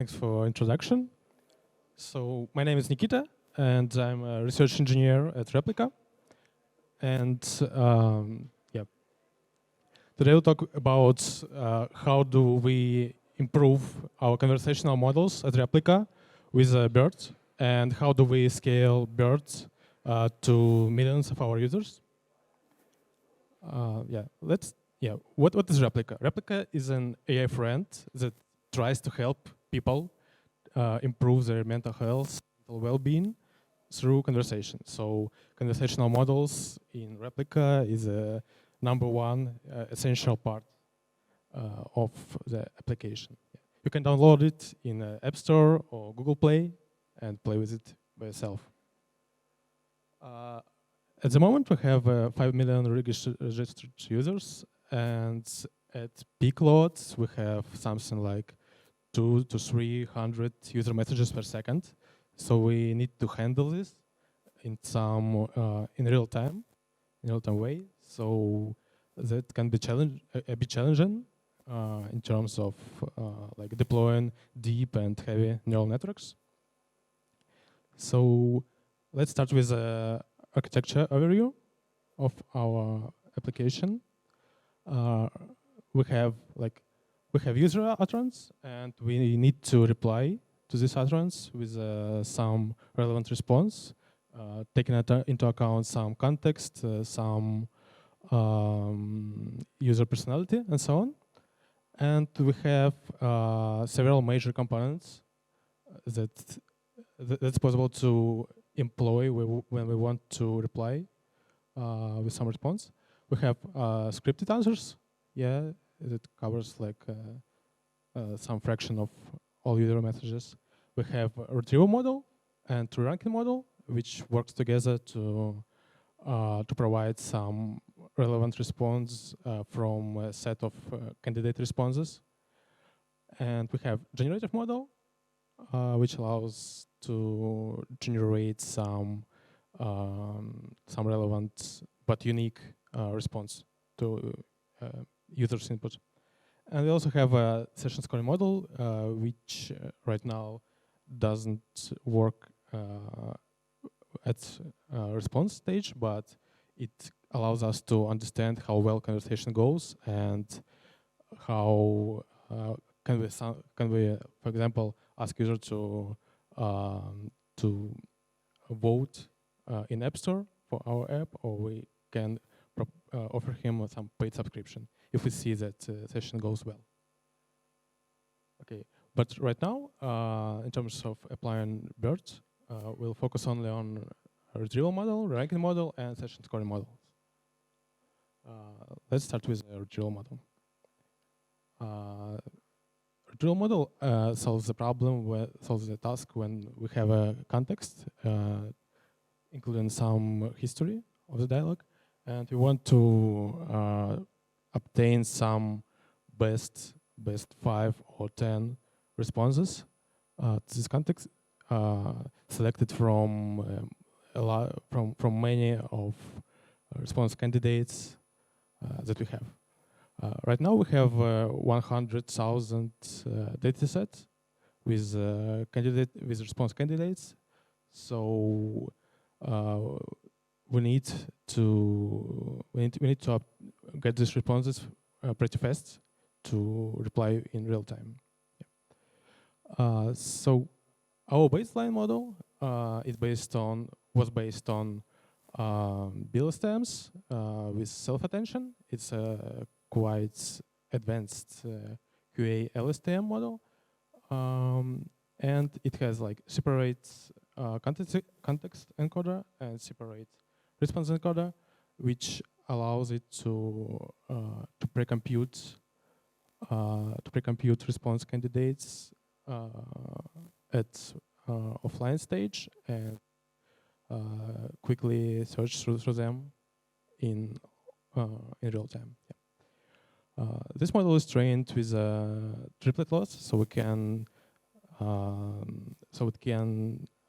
Thanks for introduction. So my name is Nikita, and I'm a research engineer at Replika. And yeah, today we'll talk about how do we improve our conversational models at Replika with BERT, and how do we scale BERT to millions of our users. What is Replika? Replika is an AI friend that tries to help people improve their mental health, mental well-being through conversation. So conversational models in Replika is a #1 essential part of the application. You can download it in App Store or Google Play and play with it by yourself. At the moment, we have 5 million registered users, and at peak loads, we have something like 200 to 300 user messages per second. So we need to handle this in in real time way. So that can be a bit challenging in terms of like deploying deep and heavy neural networks. So let's start with a architecture overview of our application. We have user utterance, and we need to reply to this utterance with some relevant response, taking into account some context, some user personality, and so on. And we have several major components that's possible to employ when we want to reply with some response. We have scripted answers. Yeah, it covers like some fraction of all user messages. We have a retrieval model and tree ranking model, which works together to provide some relevant response from a set of candidate responses. And we have generative model, which allows to generate some relevant but unique response to users' input. And we also have a session scoring model, which right now doesn't work at response stage, but it allows us to understand how well conversation goes and how can we, for example, ask user to vote in App Store for our app, or we can offer him some paid subscription if we see that session goes well. Okay, but right now, in terms of applying BERT, we'll focus only on a retrieval model, ranking model, and session scoring models. Let's start with a retrieval model. Retrieval model solves the task when we have a context, including some history of the dialogue, and we want to obtain some best 5 or 10 responses to this context, selected from many of response candidates that we have. Right now we have 100,000 dataset with response candidates. So we need to get these responses pretty fast to reply in real time. Yeah. So our baseline model was based on bill stems with self-attention. It's a quite advanced QA LSTM model, and it has like separate context encoder and separate response encoder, which allows it to pre-compute response candidates at offline stage and quickly search through them in real time. Yeah. This model is trained with triplet loss, so we can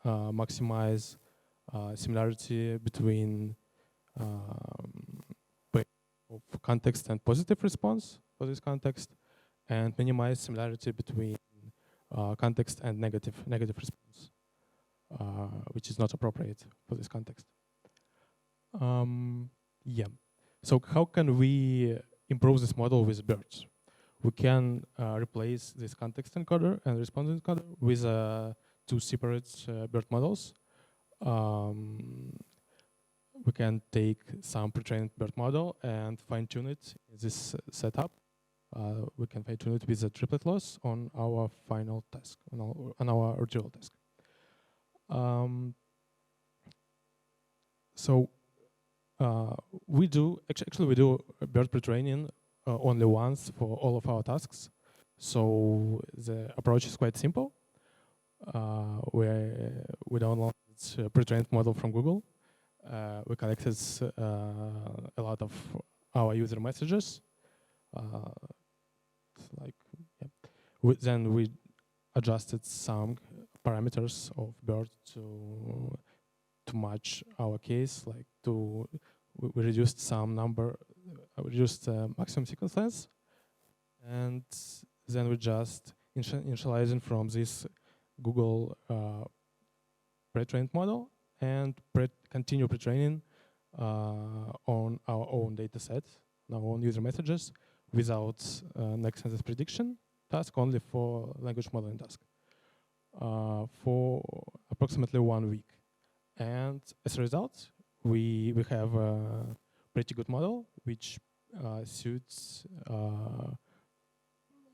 maximize similarity between of context and positive response for this context, and minimize similarity between context and negative response, which is not appropriate for this context. Yeah. So how can we improve this model with birch? We can replace this context encoder and response encoder with two separate BERT models. We can take some pre-trained BERT model and fine-tune it in this setup. We can fine-tune it with a triplet loss on our final task, on our retrieval task. So we do BERT pre-training only once for all of our tasks. So the approach is quite simple. We downloaded a pre-trained model from Google. We collected a lot of our user messages. Then we adjusted some parameters of BERT to match our case. We reduced some number, reduced maximum sequence length, and then we just initializing from this Google pre-trained model and continue pre-training on our own data set, our own user messages, without next sentence prediction task, only for language modeling task, for approximately 1 week. And as a result, we have a pretty good model which suits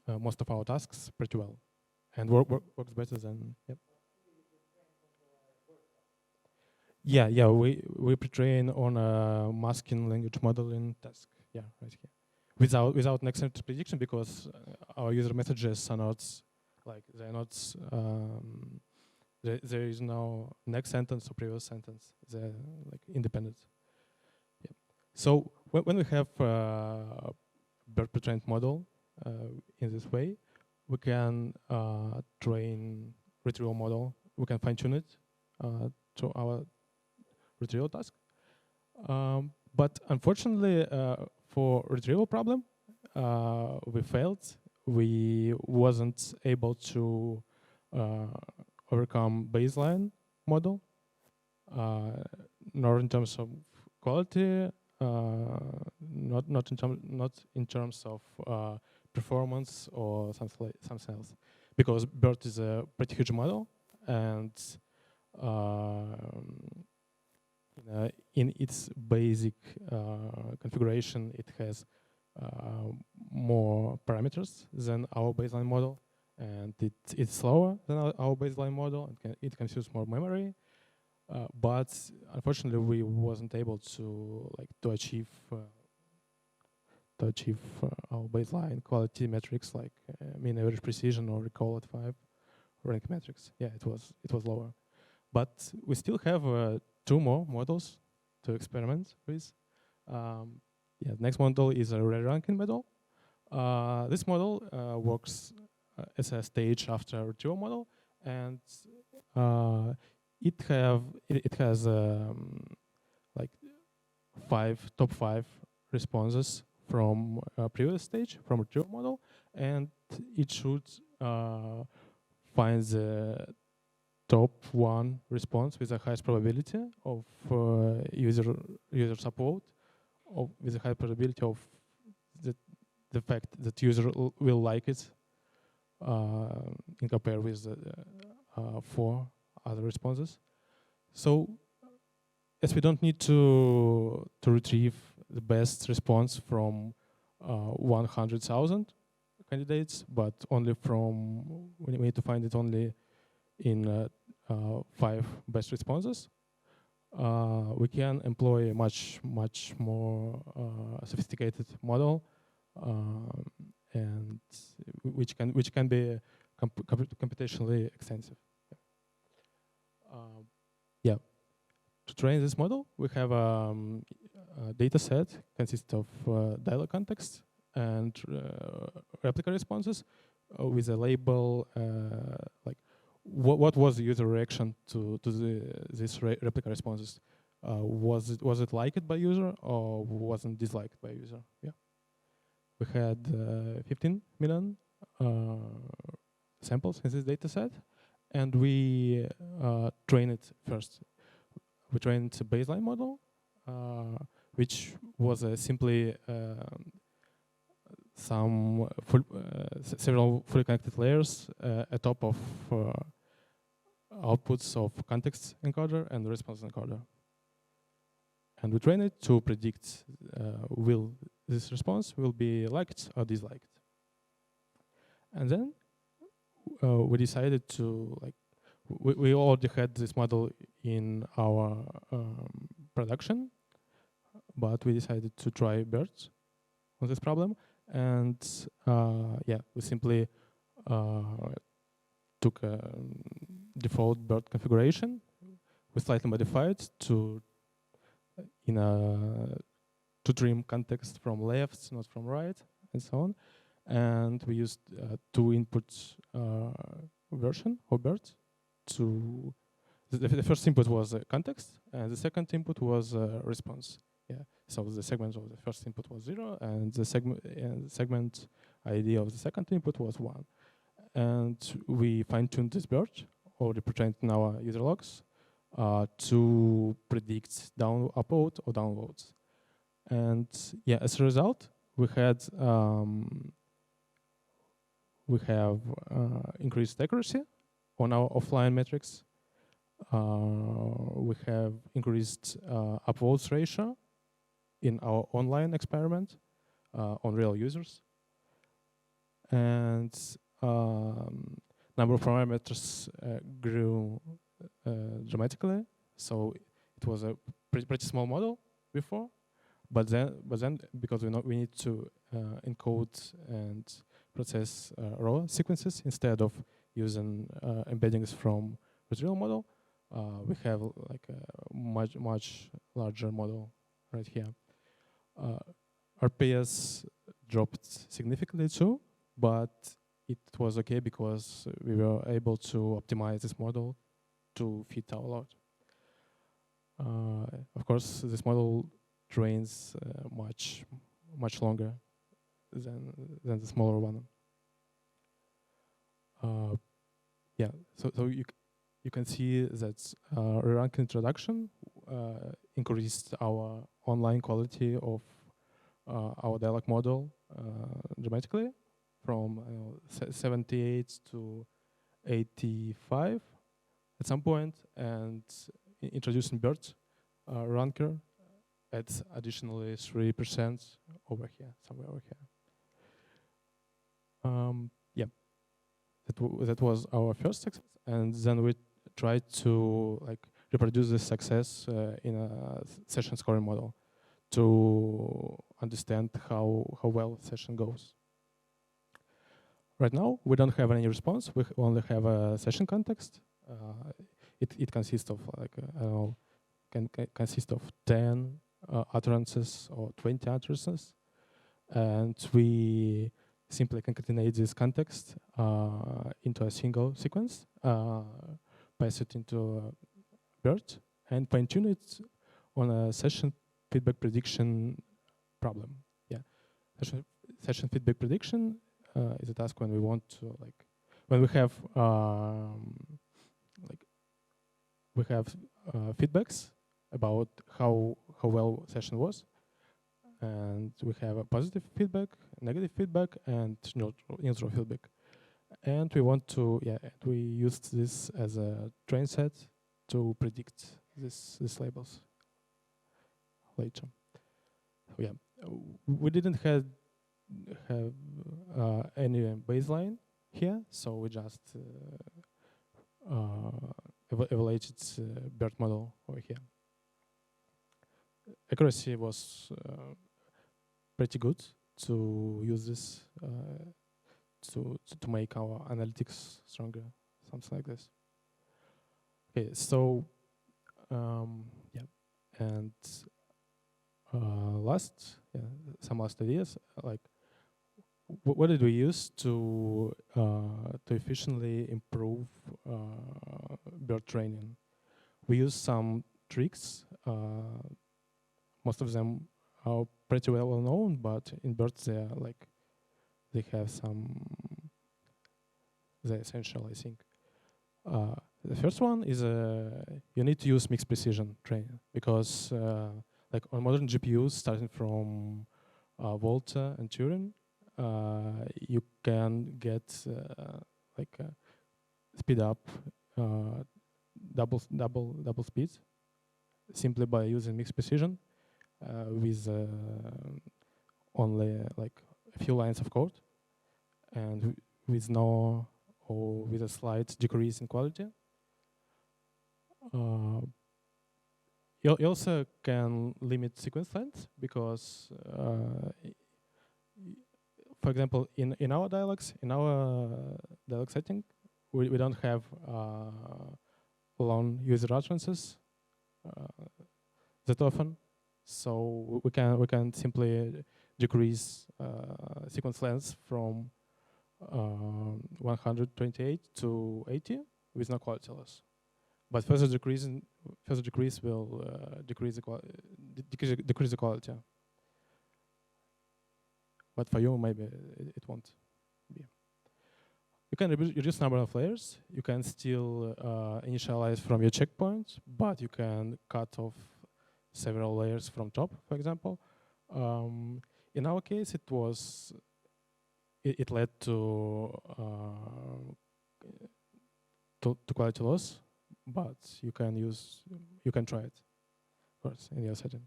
most of our tasks pretty well, and works better than. Yep. Yeah. We pre-train on a masking language modeling task. Yeah, right here. Without next sentence prediction, because our user messages are not they're not. There is no next sentence or previous sentence. They're independent. Yeah. So when we have BERT pre-trained model in this way, we can train retrieval model. We can fine-tune it to our retrieval task. But unfortunately, for retrieval problem, we failed. We wasn't able to overcome baseline model, nor in terms of quality, not in terms of performance or something else, because BERT is a pretty huge model, and in its basic configuration, it has more parameters than our baseline model, and it's slower than our baseline model. It consumes more memory, but unfortunately, we wasn't able to achieve our baseline quality metrics like mean average precision or recall at 5 rank metrics. Yeah, it was lower, but we still have 2 more models to experiment with. The next model is a re-ranking model. This model works as a stage after retrieval model, and it has top 5 responses from a previous stage from retrieval model, and it should find the top 1 response with the highest probability of user support, with the high probability of the fact that user will like it in compare with the 4 other responses. So as we don't need to retrieve the best response from 100,000 candidates, but only we need to find it only in 5 best responses, we can employ a much more sophisticated model, and which can be computationally extensive. Yeah. To train this model, we have a data set consists of dialog context and replica responses with a label what was the user reaction to these replica responses? Was it liked by user or wasn't disliked by user? Yeah, we had 15 million samples in this dataset, and we train it first. We trained a baseline model, which was simply several fully connected layers atop of outputs of context encoder and response encoder. And we train it to predict will this response will be liked or disliked. And then we decided to we already had this model in our production, but we decided to try BERT on this problem. And we simply took a default BERT configuration. We slightly modified to trim context from left, not from right, and so on. And we used two input version of BERT. The first input was context, and the second input was response. Yeah. So the segment of the first input was 0, and the segment ID of the second input was 1. And we fine-tuned this BERT, already presented in our user logs, to predict upvote or downvotes. And yeah, as a result, we have increased accuracy on our offline metrics. We have increased upvotes ratio in our online experiment on real users. And number of parameters grew dramatically. So it was a pretty small model before, but then because we need to encode and process raw sequences instead of using embeddings from the real model, we have like a much larger model right here. RPS dropped significantly too, but it was okay because we were able to optimize this model to fit our load. Of course, this model trains much longer than the smaller one. Yeah, so you can see that rank introduction increased our online quality of our dialog model dramatically from 78 to 85 at some point, and introducing BERT ranker adds additionally 3% over here, somewhere over here. Yeah, that was our first success, and then we tried to reproduce this success in a session scoring model to understand how well session goes. Right now, we don't have any response. We only have a session context. It consists of can consist of 10 utterances or 20 utterances, and we simply concatenate this context into a single sequence, pass it into BERT, and fine-tune it on a session feedback prediction problem. Yeah, session feedback prediction is a task when we want to when we have feedbacks about how well session was, and we have a positive feedback, negative feedback, and neutral feedback. And we want to we used this as a train set to predict these labels later. So yeah, we didn't have any baseline here, so we just evaluated BERT model over here. Accuracy was pretty good to use this to make our analytics stronger, something like this. Okay, so yeah, and some last ideas, what did we use to efficiently improve BERT training? We used some tricks. Most of them are pretty well known, but in BERT they have some the essential, I think. The first one is you need to use mixed precision training because like on modern GPUs, starting from Volta and Turing, you can get like speed up double speed simply by using mixed precision with only like a few lines of code and with no or with a slight decrease in quality. You also can limit sequence length because, for example, in our dialogs, dialog setting, we don't have long user utterances that often, so we can simply decrease sequence length from 128 to 80 with no quality loss. But further decrease will decrease the quality. But for you, maybe it won't be. You can reduce number of layers. You can still initialize from your checkpoint, but you can cut off several layers from top, for example. In our case, it led to quality loss, but you can try it, of course, in your setting.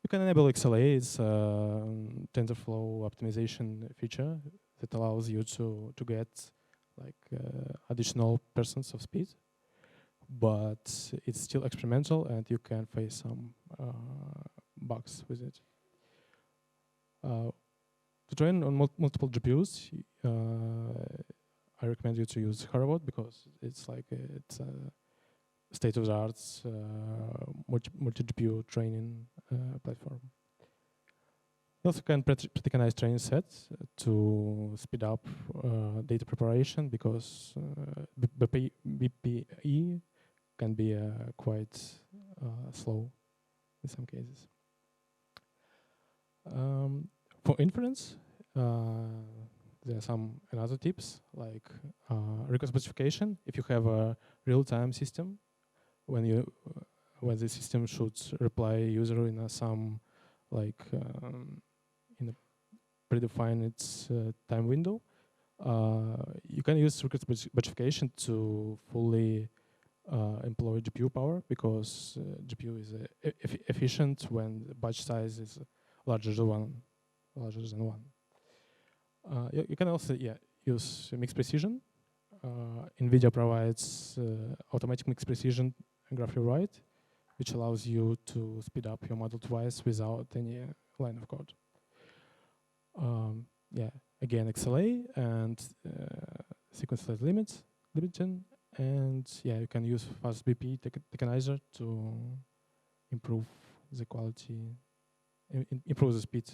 You can enable XLA, it's TensorFlow optimization feature that allows you to get like additional % of speed, but it's still experimental and you can face some bugs with it. To train on multiple GPUs, I recommend you to use Horovod because it's like it's state-of-the-art multi-GPU training platform. You also can predicanize training sets to speed up data preparation because BPE can be quite slow in some cases. For inference, there are some another tips like request specification. If you have a real-time system, when the system should reply user in some like in a predefined time window, you can use request specification to fully employ GPU power because GPU is efficient when the batch size is larger than one. You can also use mixed precision. NVIDIA provides automatic mixed precision graph rewrite, which allows you to speed up your model twice without any line of code. Again, XLA and sequence size limiting, and you can use fast BP tokenizer to improve the quality, improve the speed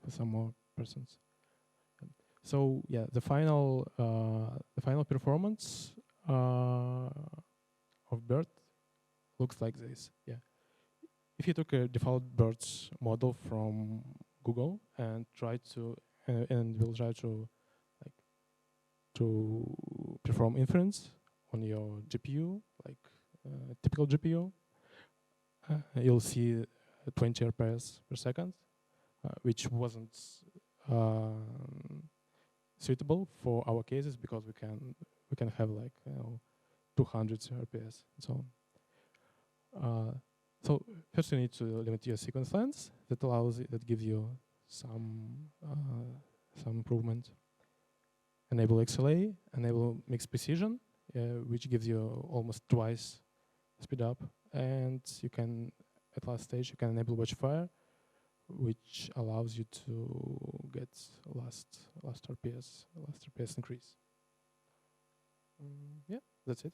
for some more persons. So the final performance of BERT looks like this. If you took a default BERT model from Google and will try to perform inference on your GPU, like typical GPU, you'll see 20 RPS per second, which wasn't suitable for our cases because we can have like 200 RPS and so on. So first you need to limit your sequence length. That gives you some improvement. Enable XLA, enable mixed precision, which gives you almost twice speed up, and you can at last stage you can enable watchfire, which allows you to get last RPS increase. That's it.